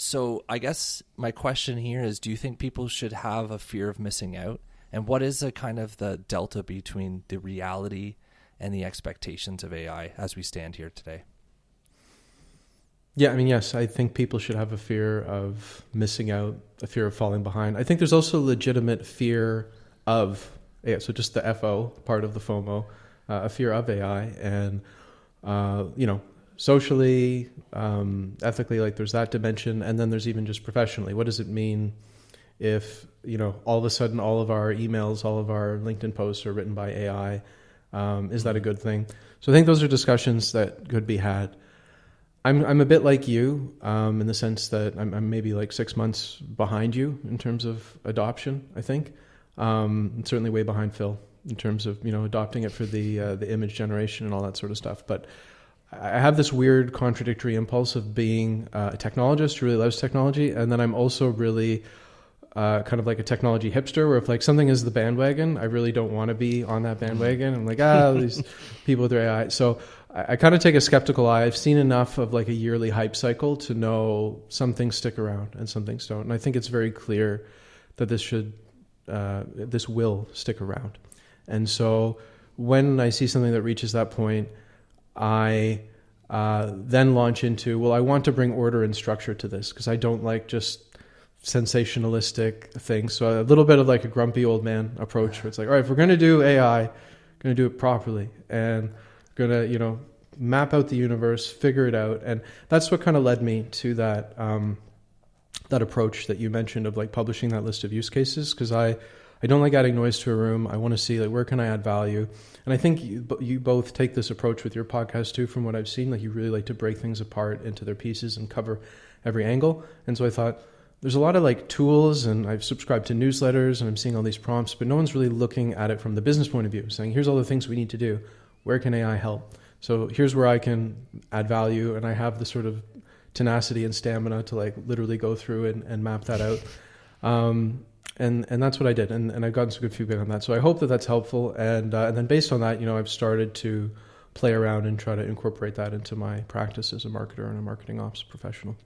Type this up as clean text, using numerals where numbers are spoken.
So I guess my question here is, do you think people should have a fear of missing out? And what is the kind of the delta between the reality and the expectations of AI as we stand here today? Yeah, I mean, yes, I think people should have a fear of missing out, a fear of falling behind. I think there's also legitimate fear of AI, so just the FO part of the FOMO, a fear of AI, and socially, ethically, like there's that dimension, and then there's even just professionally. What does it mean if all of a sudden all of our emails, all of our LinkedIn posts are written by AI? Is that a good thing? So I think those are discussions that could be had. I'm a bit like you in the sense that I'm maybe like 6 months behind you in terms of adoption, I think. Certainly way behind Phil in terms of adopting it for the image generation and all that sort of stuff. But I have this weird contradictory impulse of being a technologist who really loves technology, and then I'm also really kind of like a technology hipster, where if like something is the bandwagon, I really don't want to be on that bandwagon. I'm like, these people with their AI. So I kind of take a skeptical eye. I've seen enough of like a yearly hype cycle to know some things stick around and some things don't. And I think it's very clear that this will stick around. And so when I see something that reaches that point, I then launch into, well, I want to bring order and structure to this because I don't like just sensationalistic things. So a little bit of like a grumpy old man approach where it's like, all right, if we're going to do AI, we're going to do it properly and going to, map out the universe, figure it out. And that's what kind of led me to that approach that you mentioned of like publishing that list of use cases. Cause I don't like adding noise to a room. I want to see like, where can I add value? And I think you both take this approach with your podcast too, from what I've seen. Like you really like to break things apart into their pieces and cover every angle. And so I thought, there's a lot of like tools, and I've subscribed to newsletters and I'm seeing all these prompts, but no one's really looking at it from the business point of view, saying, here's all the things we need to do. Where can AI help? So here's where I can add value. And I have the sort of tenacity and stamina to like literally go through and map that out. And that's what I did. And I've gotten some good feedback on that. So I hope that that's helpful. And then based on that, I've started to play around and try to incorporate that into my practice as a marketer and a marketing ops professional.